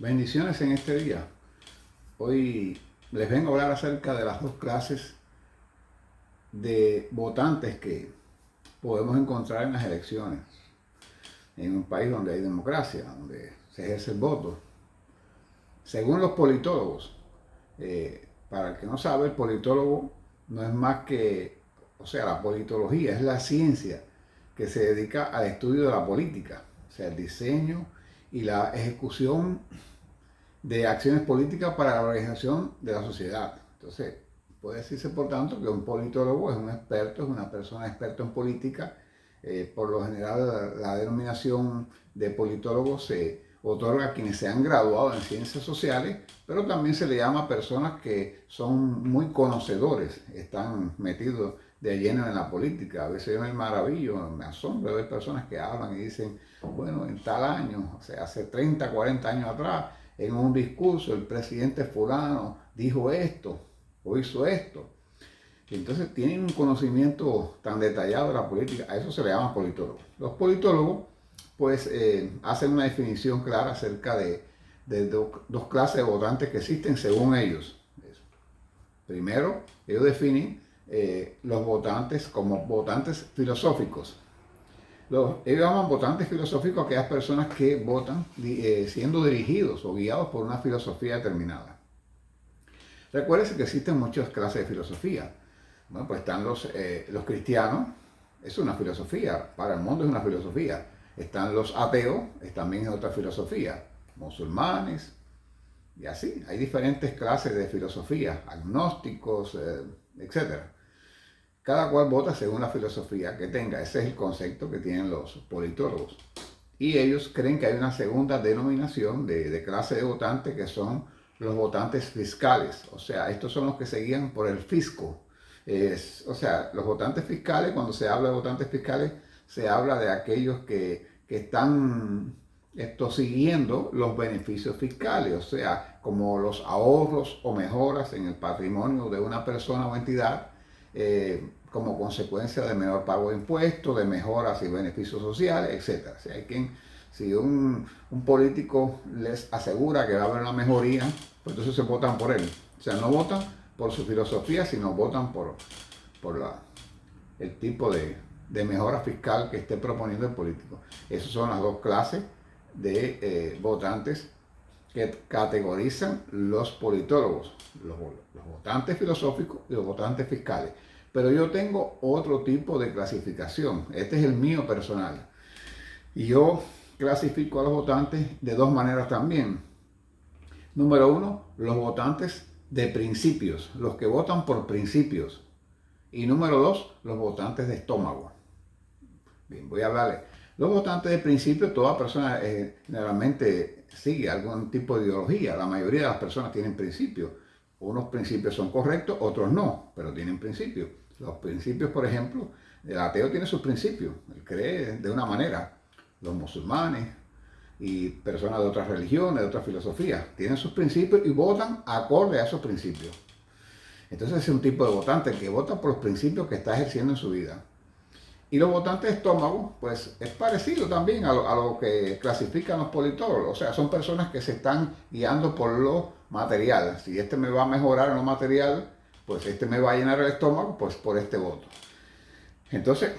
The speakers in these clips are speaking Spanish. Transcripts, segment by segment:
Bendiciones en este día. Hoy les vengo a hablar acerca de las dos clases de votantes que podemos encontrar en las elecciones. En un país donde hay democracia, donde se ejerce el voto. Según los politólogos, para el que no sabe, el politólogo no es más que, la politología es la ciencia que se dedica al estudio de la política, o sea, el diseño y la ejecución de acciones políticas para la organización de la sociedad. Entonces, puede decirse por tanto que un politólogo es un experto, es una persona experta en política. Por lo general, la denominación de politólogo se otorga a quienes se han graduado en ciencias sociales, pero también se le llama a personas que son muy conocedores, están metidos de lleno en la política. A veces yo me maravillo, me asombro de ver personas que hablan y dicen, bueno, en tal año, o sea, hace 30, 40 años atrás, en un discurso el presidente fulano dijo esto o hizo esto. Y entonces tienen un conocimiento tan detallado de la política, a eso se le llama politólogo. Los politólogos pues hacen una definición clara acerca de dos clases de votantes que existen según ellos. Primero, ellos definen los votantes como votantes filosóficos. Ellos llaman votantes filosóficos a aquellas personas que votan siendo dirigidos o guiados por una filosofía determinada. Recuérdense que existen muchas clases de filosofía. Bueno, pues están los cristianos, es una filosofía, para el mundo es una filosofía. Están los ateos, también es otra filosofía. Musulmanes, y así. Hay diferentes clases de filosofía, agnósticos, etc. Cada cual vota según la filosofía que tenga. Ese es el concepto que tienen los politólogos. Y ellos creen que hay una segunda denominación de clase de votantes que son los votantes fiscales. O sea, estos son los que se guían por el fisco. Los votantes fiscales, cuando se habla de votantes fiscales, se habla de aquellos que están siguiendo los beneficios fiscales, o sea, como los ahorros o mejoras en el patrimonio de una persona o entidad, como consecuencia de menor pago de impuestos, de mejoras y beneficios sociales, etc. O sea, si un político les asegura que va a haber una mejoría, pues entonces se votan por él. O sea, no votan por su filosofía, sino votan por el tipo de mejora fiscal que esté proponiendo el político. Esas son las dos clases de votantes que categorizan los politólogos, los votantes filosóficos y los votantes fiscales. Pero yo tengo otro tipo de clasificación, este es el mío personal. Y yo clasifico a los votantes de dos maneras también. Número uno, los votantes de principios, los que votan por principios. Y número dos, los votantes de estómago. Bien, voy a hablarle. Los votantes de principios, toda persona generalmente sigue algún tipo de ideología. La mayoría de las personas tienen principios. Unos principios son correctos, otros no, pero tienen principios. Los principios, por ejemplo, el ateo tiene sus principios. Él cree de una manera. Los musulmanes y personas de otras religiones, de otras filosofías, tienen sus principios y votan acorde a esos principios. Entonces es un tipo de votante que vota por los principios que está ejerciendo en su vida. Y los votantes de estómago, pues es parecido también a lo que clasifican los politólogos. O sea, son personas que se están guiando por lo material. Si este me va a mejorar en lo material, pues este me va a llenar el estómago, pues por este voto. Entonces,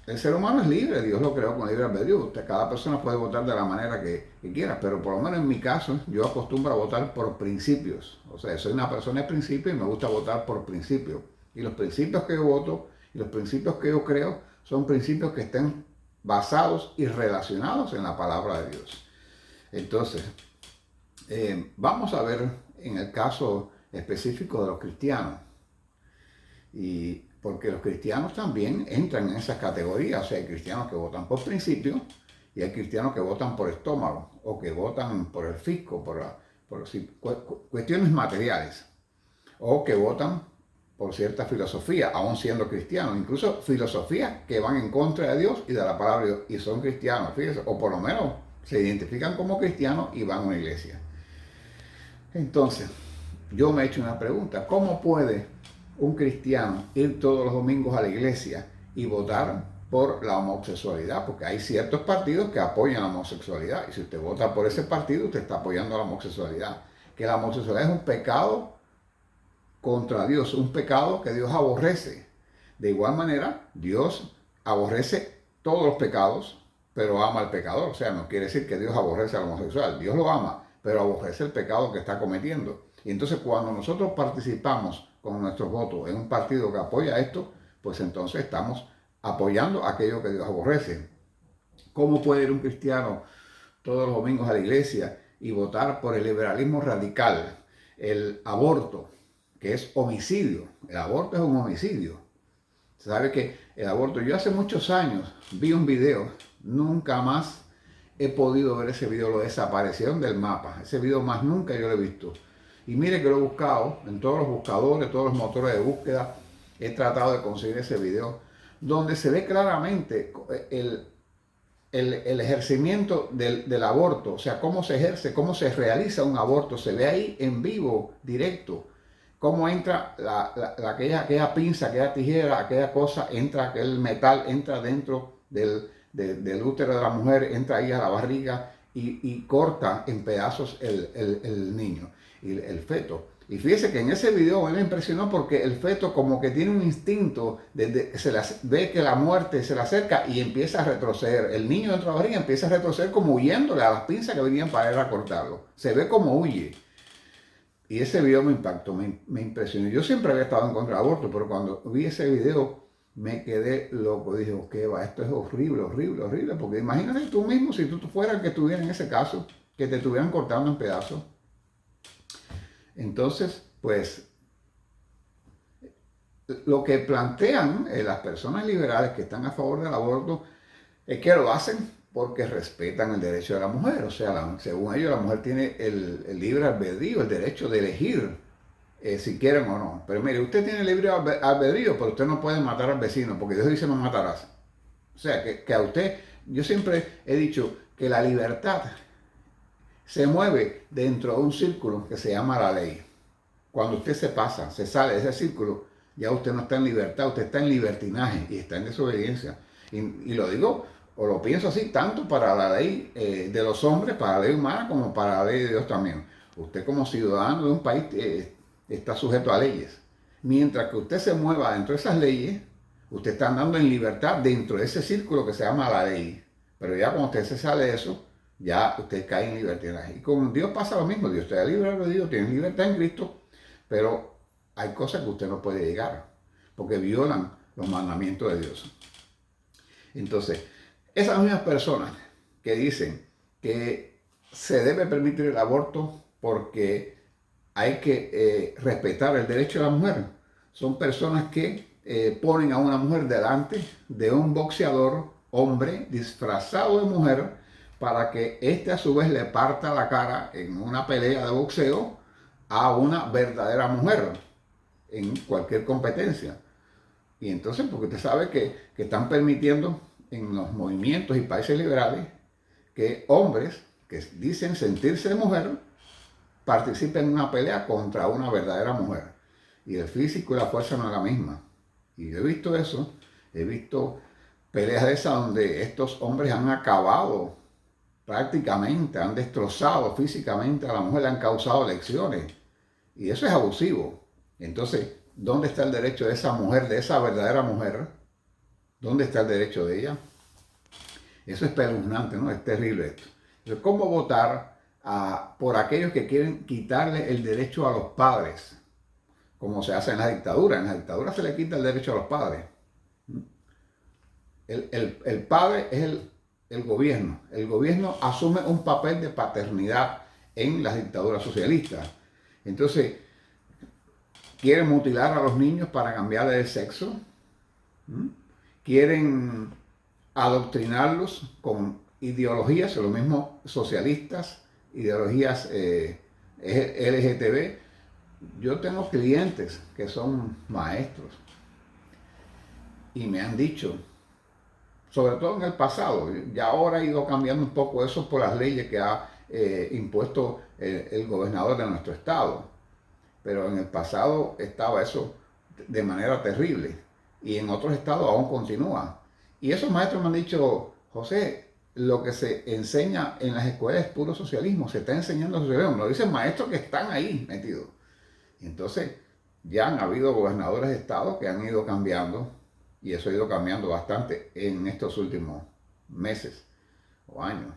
el ser humano es libre, Dios lo creó con libre albedrío. Cada persona puede votar de la manera que quiera, pero por lo menos en mi caso, yo acostumbro a votar por principios. O sea, soy una persona de principios y me gusta votar por principios. Y los principios que yo voto y los principios que yo creo son principios que estén basados y relacionados en la palabra de Dios. Entonces, vamos a ver en el caso específico de los cristianos. Y porque los cristianos también entran en esas categorías. O sea, hay cristianos que votan por principio y hay cristianos que votan por estómago o que votan por el fisco, por cuestiones materiales, o que votan por cierta filosofía, aún siendo cristianos, incluso filosofías que van en contra de Dios y de la palabra de Dios, y son cristianos, fíjense, o por lo menos se identifican como cristianos y van a una iglesia. Entonces, yo me he hecho una pregunta: ¿cómo puede un cristiano ir todos los domingos a la iglesia y votar por la homosexualidad, porque hay ciertos partidos que apoyan la homosexualidad, y si usted vota por ese partido, usted está apoyando la homosexualidad. Que la homosexualidad es un pecado contra Dios, un pecado que Dios aborrece. De igual manera, Dios aborrece todos los pecados, pero ama al pecador. O sea, no quiere decir que Dios aborrece al homosexual. Dios lo ama, pero aborrece el pecado que está cometiendo. Y entonces cuando nosotros participamos con nuestros votos en un partido que apoya esto, pues entonces estamos apoyando aquello que Dios aborrece. ¿Cómo puede ir un cristiano todos los domingos a la iglesia y votar por el liberalismo radical, el aborto, que es homicidio? El aborto es un homicidio. ¿Sabe que el aborto? Yo hace muchos años vi un video, nunca más he podido ver ese video, lo desaparecieron del mapa. Ese video más nunca yo lo he visto. Y mire que lo he buscado en todos los buscadores, todos los motores de búsqueda. He tratado de conseguir ese video donde se ve claramente el ejercimiento del aborto, o sea, cómo se ejerce, cómo se realiza un aborto. Se ve ahí en vivo, directo, cómo entra aquella pinza, aquella tijera, aquella cosa, entra aquel metal, entra dentro del útero de la mujer, entra ahí a la barriga y corta en pedazos el niño, y el feto. Y fíjese que en ese video me impresionó porque el feto como que tiene un instinto, ve que la muerte se le acerca y empieza a retroceder. El niño dentro de la barriga empieza a retroceder como huyéndole a las pinzas que venían para ir a cortarlo. Se ve como huye. Y ese video me impactó, me impresionó. Yo siempre había estado en contra del aborto, pero cuando vi ese video me quedé loco. Dije, ¿qué va? Esto es horrible, horrible, horrible. Porque imagínate tú mismo si tú fueras el que estuviera en ese caso, que te estuvieran cortando en pedazos. Entonces, pues, lo que plantean las personas liberales que están a favor del aborto es que lo hacen porque respetan el derecho de la mujer. O sea, según ellos, la mujer tiene el libre albedrío, el derecho de elegir si quieren o no. Pero mire, usted tiene libre albedrío, pero usted no puede matar al vecino, porque Dios dice no matarás. O sea, que a usted, yo siempre he dicho que la libertad se mueve dentro de un círculo que se llama la ley. Cuando usted se pasa, se sale de ese círculo, ya usted no está en libertad, usted está en libertinaje y está en desobediencia. Y lo digo, o lo pienso así, tanto para la ley de los hombres, para la ley humana, como para la ley de Dios también. Usted como ciudadano de un país está sujeto a leyes. Mientras que usted se mueva dentro de esas leyes, usted está andando en libertad dentro de ese círculo que se llama la ley. Pero ya cuando usted se sale de eso, ya usted cae en libertinaje. Y con Dios pasa lo mismo. Dios te da libre albedrío, tienes libertad en Cristo, pero hay cosas que usted no puede llegar porque violan los mandamientos de Dios. Entonces, esas mismas personas que dicen que se debe permitir el aborto porque hay que respetar el derecho de la mujer, son personas que ponen a una mujer delante de un boxeador hombre disfrazado de mujer para que éste a su vez le parta la cara en una pelea de boxeo a una verdadera mujer en cualquier competencia. Y entonces, porque usted sabe que están permitiendo en los movimientos y países liberales que hombres que dicen sentirse de mujer participen en una pelea contra una verdadera mujer. Y el físico y la fuerza no es la misma. Y yo he visto eso, he visto peleas de esas donde estos hombres han acabado prácticamente, han destrozado físicamente a la mujer, le han causado lesiones. Y eso es abusivo. Entonces, ¿dónde está el derecho de esa mujer, de esa verdadera mujer? ¿Dónde está el derecho de ella? Eso es espeluznante, ¿no? Es terrible esto. Entonces, ¿cómo votar por aquellos que quieren quitarle el derecho a los padres? Como se hace en la dictadura. En la dictadura se le quita el derecho a los padres. El padre es el gobierno. El gobierno asume un papel de paternidad en las dictaduras socialistas. Entonces, quieren mutilar a los niños para cambiarle de sexo. Quieren adoctrinarlos con ideologías, lo mismo socialistas, ideologías LGTB. Yo tengo clientes que son maestros y me han dicho, sobre todo en el pasado, ya ahora ha ido cambiando un poco eso por las leyes que ha impuesto el gobernador de nuestro estado, pero en el pasado estaba eso de manera terrible y en otros estados aún continúa. Y esos maestros me han dicho, José, lo que se enseña en las escuelas es puro socialismo, se está enseñando socialismo, lo dicen maestros que están ahí metidos. Y entonces ya han habido gobernadores de estado que han ido cambiando, y eso ha ido cambiando bastante en estos últimos meses o años.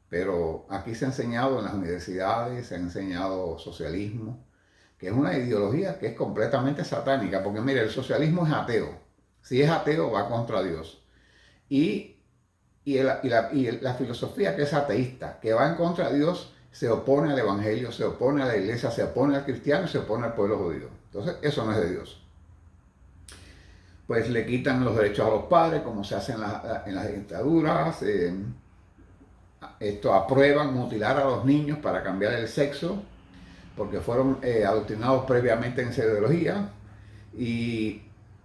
Pero aquí se ha enseñado en las universidades, se ha enseñado socialismo, que es una ideología que es completamente satánica, porque mire, el socialismo es ateo. Si es ateo, va contra Dios. Y, la filosofía que es ateísta, que va en contra de Dios, se opone al evangelio, se opone a la iglesia, se opone al cristiano y se opone al pueblo judío. Entonces, eso no es de Dios. Pues le quitan los derechos a los padres, como se hace en las dictaduras. Esto aprueban mutilar a los niños para cambiar el sexo, porque fueron adoctrinados previamente en esa ideología. Y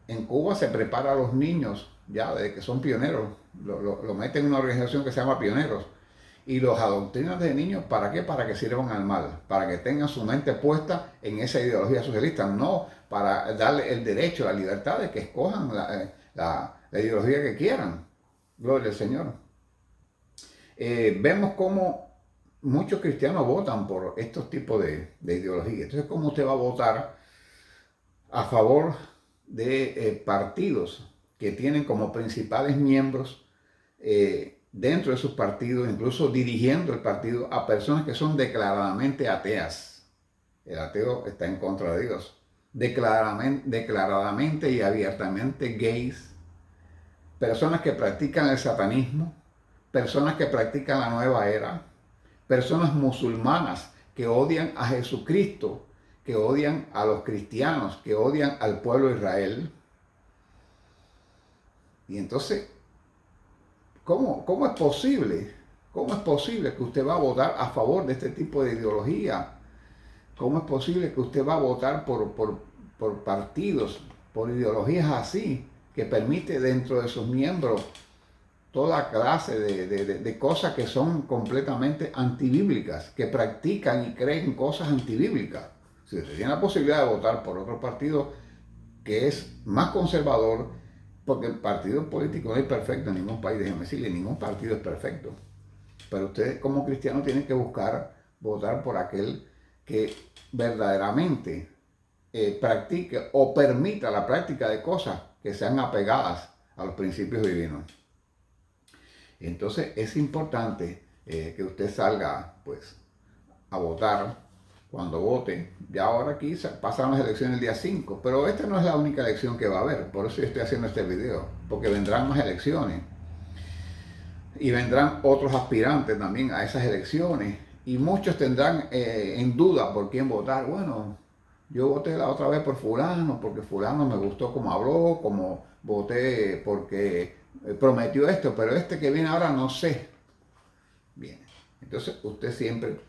en Cuba se prepara a los niños ya desde que son pioneros, lo meten en una organización que se llama Pioneros, y los adoctrinan desde niños. ¿Para qué? Para que sirvan al mal, para que tengan su mente puesta en esa ideología socialista, no para darle el derecho, la libertad de que escojan la ideología que quieran. Gloria al Señor. Vemos cómo muchos cristianos votan por estos tipos de ideologías. Entonces, ¿cómo usted va a votar a favor de partidos que tienen como principales miembros dentro de sus partidos, incluso dirigiendo el partido, a personas que son declaradamente ateas? El ateo está en contra de Dios. Declaradamente y abiertamente gays, personas que practican el satanismo, personas que practican la nueva era, personas musulmanas que odian a Jesucristo, que odian a los cristianos, que odian al pueblo de Israel. Y entonces, ¿cómo es posible? ¿Cómo es posible que usted va a votar a favor de este tipo de ideología? ¿Cómo es posible que usted va a votar por partidos, por ideologías así, que permite dentro de sus miembros toda clase de cosas que son completamente antibíblicas, que practican y creen cosas antibíblicas? Si usted tiene la posibilidad de votar por otro partido que es más conservador, porque el partido político no es perfecto en ningún país, déjeme decirle, ningún partido es perfecto. Pero usted como cristiano tiene que buscar votar por aquel que verdaderamente practique o permita la práctica de cosas que sean apegadas a los principios divinos. Entonces es importante que usted salga pues a votar. Cuando vote, ya ahora aquí pasan las elecciones el día 5, pero esta no es la única elección que va a haber, por eso yo estoy haciendo este video, porque vendrán más elecciones y vendrán otros aspirantes también a esas elecciones, y muchos tendrán en duda por quién votar. Bueno, yo voté la otra vez por fulano, porque fulano me gustó como habló, como voté porque prometió esto, pero este que viene ahora no sé. Bien, entonces usted siempre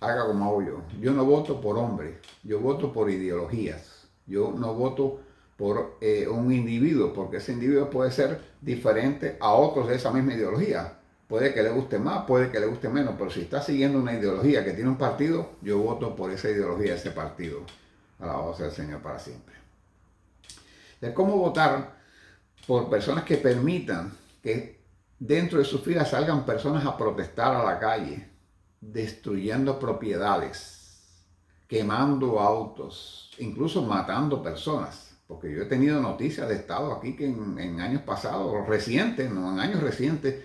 haga como hago yo. Yo no voto por hombres, yo voto por ideologías. Yo no voto por un individuo, porque ese individuo puede ser diferente a otros de esa misma ideología. Puede que le guste más, puede que le guste menos, pero si está siguiendo una ideología que tiene un partido, yo voto por esa ideología, ese partido. Alabado sea el Señor para siempre. De cómo votar por personas que permitan que dentro de sus filas salgan personas a protestar a la calle, destruyendo propiedades, quemando autos, incluso matando personas. Porque yo he tenido noticias de estado aquí que en años pasados, recientes, no en años recientes,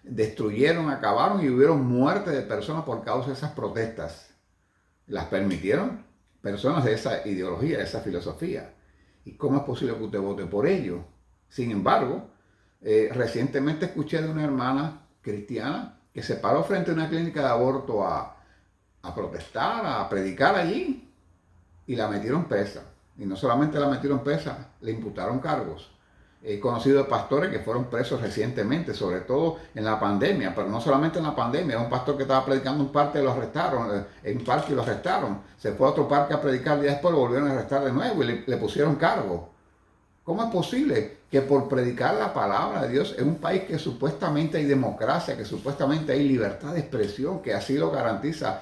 destruyeron, acabaron y hubieron muertes de personas por causa de esas protestas. Las permitieron personas de esa ideología, de esa filosofía. ¿Y cómo es posible que usted vote por ello? Sin embargo, recientemente escuché de una hermana cristiana que se paró frente a una clínica de aborto a protestar, a predicar allí, y la metieron presa. Y no solamente la metieron presa, le imputaron cargos. He conocido pastores que fueron presos recientemente, sobre todo en la pandemia, pero no solamente en la pandemia. Un pastor que estaba predicando en un parque lo arrestaron, en un parque lo arrestaron. Se fue a otro parque a predicar, y después lo volvieron a arrestar de nuevo y le pusieron cargos. ¿Cómo es posible que por predicar la palabra de Dios en un país que supuestamente hay democracia, que supuestamente hay libertad de expresión, que así lo garantiza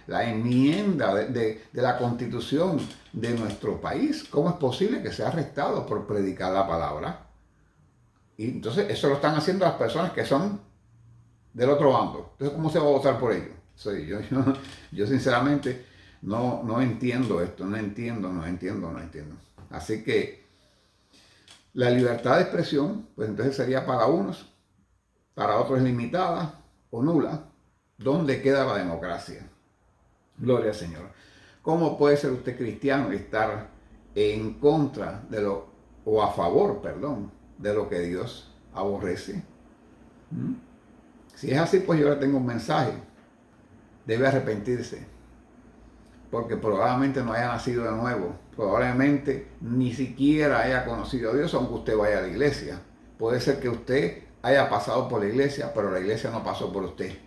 la enmienda de la Constitución de nuestro país, cómo es posible que sea arrestado por predicar la palabra? Y entonces eso lo están haciendo las personas que son del otro bando. Entonces, ¿cómo se va a votar por ellos? Yo sinceramente no entiendo esto, no entiendo. Así que la libertad de expresión, pues entonces sería para unos, para otros limitada o nula. ¿Dónde queda la democracia? Gloria al Señor. ¿Cómo puede ser usted cristiano y estar en contra de lo, o a favor, perdón, de lo que Dios aborrece? Si es así, pues yo le tengo un mensaje. Debe arrepentirse, porque probablemente no haya nacido de nuevo, probablemente ni siquiera haya conocido a Dios, aunque usted vaya a la iglesia. Puede ser que usted haya pasado por la iglesia, pero la iglesia no pasó por usted.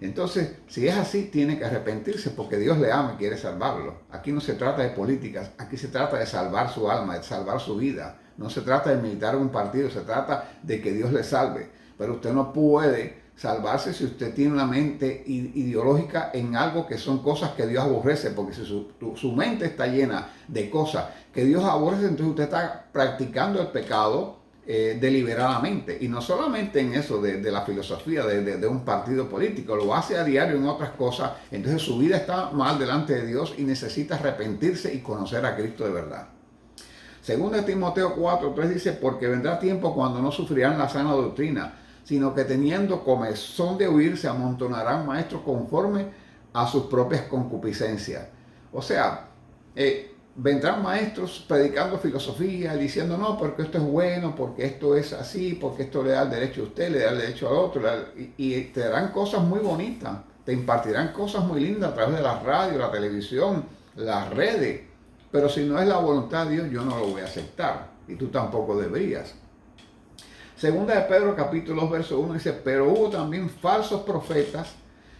Entonces, si es así, tiene que arrepentirse, porque Dios le ama y quiere salvarlo. Aquí no se trata de políticas, aquí se trata de salvar su alma, de salvar su vida. No se trata de militar un partido, se trata de que Dios le salve. Pero usted no puede salvarse si usted tiene una mente ideológica en algo que son cosas que Dios aborrece, porque si su mente está llena de cosas que Dios aborrece, entonces usted está practicando el pecado deliberadamente, y no solamente en eso de la filosofía de un partido político, lo hace a diario en otras cosas. Entonces su vida está mal delante de Dios y necesita arrepentirse y conocer a Cristo de verdad. Según Timoteo 4:3 dice: porque vendrá tiempo cuando no sufrirán la sana doctrina, sino que teniendo comezón de oír, se amontonarán maestros conforme a sus propias concupiscencias. O sea, vendrán maestros predicando filosofía, diciendo no, porque esto es bueno, porque esto es así, porque esto le da el derecho a usted, le da el derecho al otro, y te darán cosas muy bonitas, te impartirán cosas muy lindas a través de la radio, la televisión, las redes. Pero si no es la voluntad de Dios, yo no lo voy a aceptar, y tú tampoco deberías. Segunda de Pedro capítulo 2 verso 1 dice: pero hubo también falsos profetas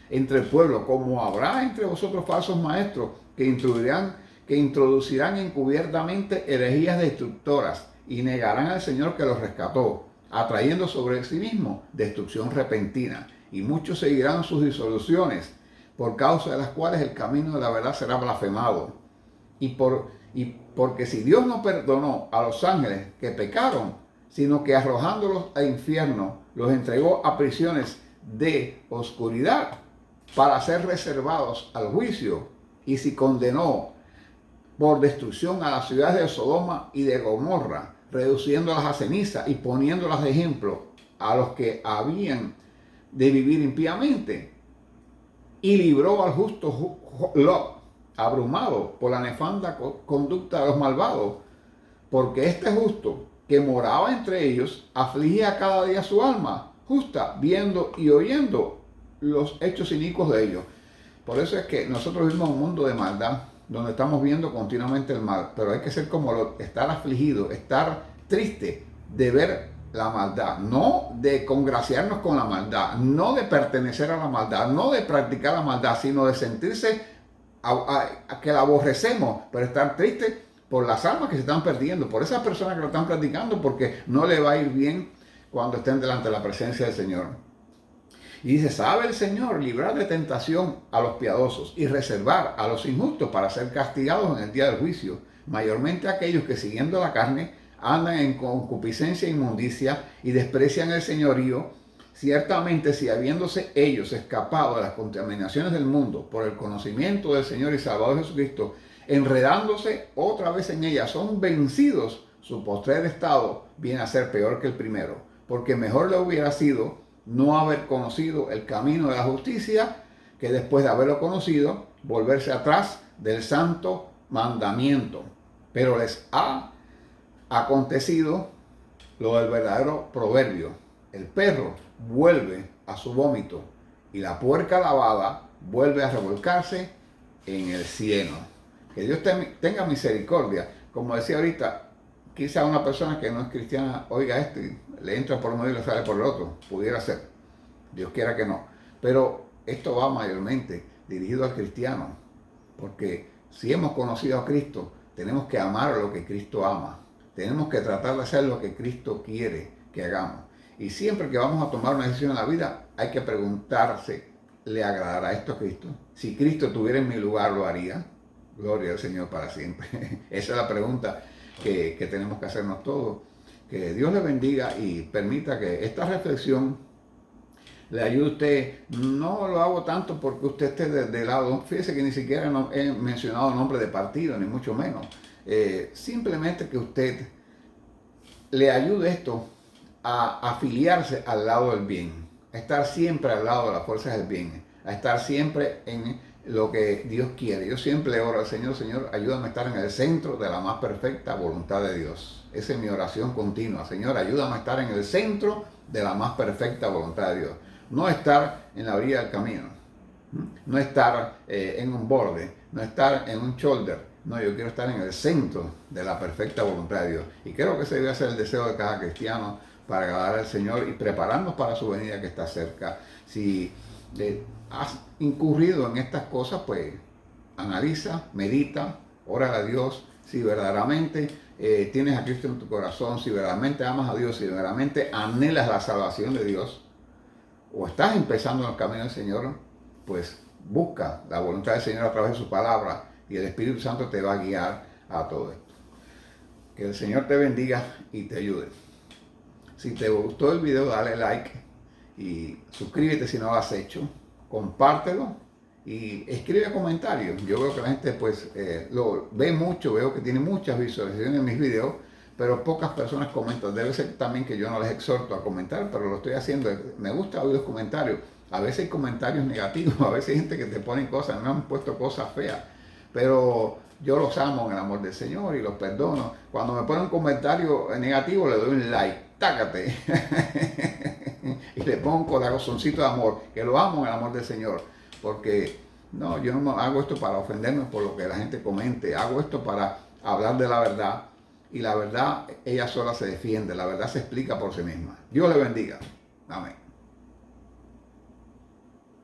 entre el pueblo, como habrá entre vosotros falsos maestros que introducirán encubiertamente herejías destructoras y negarán al Señor que los rescató, atrayendo sobre sí mismo destrucción repentina. Y muchos seguirán sus disoluciones, por causa de las cuales el camino de la verdad será blasfemado. Y porque si Dios no perdonó a los ángeles que pecaron, sino que arrojándolos al infierno, los entregó a prisiones de oscuridad para ser reservados al juicio, y si condenó por destrucción a las ciudades de Sodoma y de Gomorra, reduciéndolas a ceniza y poniéndolas de ejemplo a los que habían de vivir impíamente, y libró al justo Lot, abrumado por la nefanda conducta de los malvados, porque este justo que moraba entre ellos afligía cada día su alma justa, viendo y oyendo los hechos inicuos de ellos. Por eso es que nosotros vivimos un mundo de maldad, donde estamos viendo continuamente el mal, pero hay que ser como estar afligido, estar triste de ver la maldad, no de congraciarnos con la maldad, no de pertenecer a la maldad, no de practicar la maldad, sino de sentirse a que la aborrecemos, pero estar triste por las almas que se están perdiendo, por esas personas que lo están practicando, porque no le va a ir bien cuando estén delante de la presencia del Señor. Y dice: sabe el Señor librar de tentación a los piadosos y reservar a los injustos para ser castigados en el día del juicio, mayormente aquellos que siguiendo la carne andan en concupiscencia e inmundicia y desprecian el señorío. Ciertamente, si habiéndose ellos escapado de las contaminaciones del mundo por el conocimiento del Señor y Salvador Jesucristo, enredándose otra vez en ellas, son vencidos, su postrer estado viene a ser peor que el primero, porque mejor le hubiera sido no haber conocido el camino de la justicia, que después de haberlo conocido, volverse atrás del santo mandamiento. Pero les ha acontecido lo del verdadero proverbio: el perro vuelve a su vómito y la puerca lavada vuelve a revolcarse en el cieno. Que Dios tenga misericordia. Como decía ahorita, quizá una persona que no es cristiana oiga esto y le entra por uno y le sale por el otro. Pudiera ser. Dios quiera que no. Pero esto va mayormente dirigido al cristiano. Porque si hemos conocido a Cristo, tenemos que amar lo que Cristo ama. Tenemos que tratar de hacer lo que Cristo quiere que hagamos. Y siempre que vamos a tomar una decisión en la vida, hay que preguntarse: ¿le agradará esto a Cristo? Si Cristo estuviera en mi lugar, ¿lo haría? Gloria al Señor para siempre. Esa es la pregunta que tenemos que hacernos todos. Que Dios le bendiga y permita que esta reflexión le ayude a usted. No lo hago tanto porque usted esté de lado. Fíjese que ni siquiera he mencionado nombre de partido, ni mucho menos. Simplemente que usted le ayude esto a afiliarse al lado del bien, a estar siempre al lado de las fuerzas del bien, a estar siempre en lo que Dios quiere. Yo siempre oro al Señor: Señor, ayúdame a estar en el centro de la más perfecta voluntad de Dios. Esa es mi oración continua. Señor, ayúdame a estar en el centro de la más perfecta voluntad de Dios. No estar en la orilla del camino, no estar en un borde, no estar en un shoulder. No, yo quiero estar en el centro de la perfecta voluntad de Dios. Y creo que ese debe ser el deseo de cada cristiano, para agradar al Señor y prepararnos para su venida que está cerca. Si has incurrido en estas cosas, pues analiza, medita, ora a Dios. Si verdaderamente tienes a Cristo en tu corazón, si verdaderamente amas a Dios, si verdaderamente anhelas la salvación de Dios, o estás empezando en el camino del Señor, pues busca la voluntad del Señor a través de su palabra, y el Espíritu Santo te va a guiar a todo esto. Que el Señor te bendiga y te ayude. Si te gustó el video, dale like y suscríbete si no lo has hecho. Compártelo y escribe comentarios. Yo veo que la gente pues lo ve mucho, veo que tiene muchas visualizaciones en mis videos, pero pocas personas comentan. Debe ser también que yo no les exhorto a comentar, pero lo estoy haciendo. Me gusta oír los comentarios. A veces hay comentarios negativos, a veces hay gente que te pone cosas, me han puesto cosas feas, pero yo los amo en el amor del Señor y los perdono. Cuando me ponen un comentario negativo, le doy un like, tácate, y le pongo un corazoncito de amor, que lo amo en el amor del Señor, porque no, yo no hago esto para ofendernos por lo que la gente comente, hago esto para hablar de la verdad, y la verdad ella sola se defiende, la verdad se explica por sí misma. Dios le bendiga. Amén.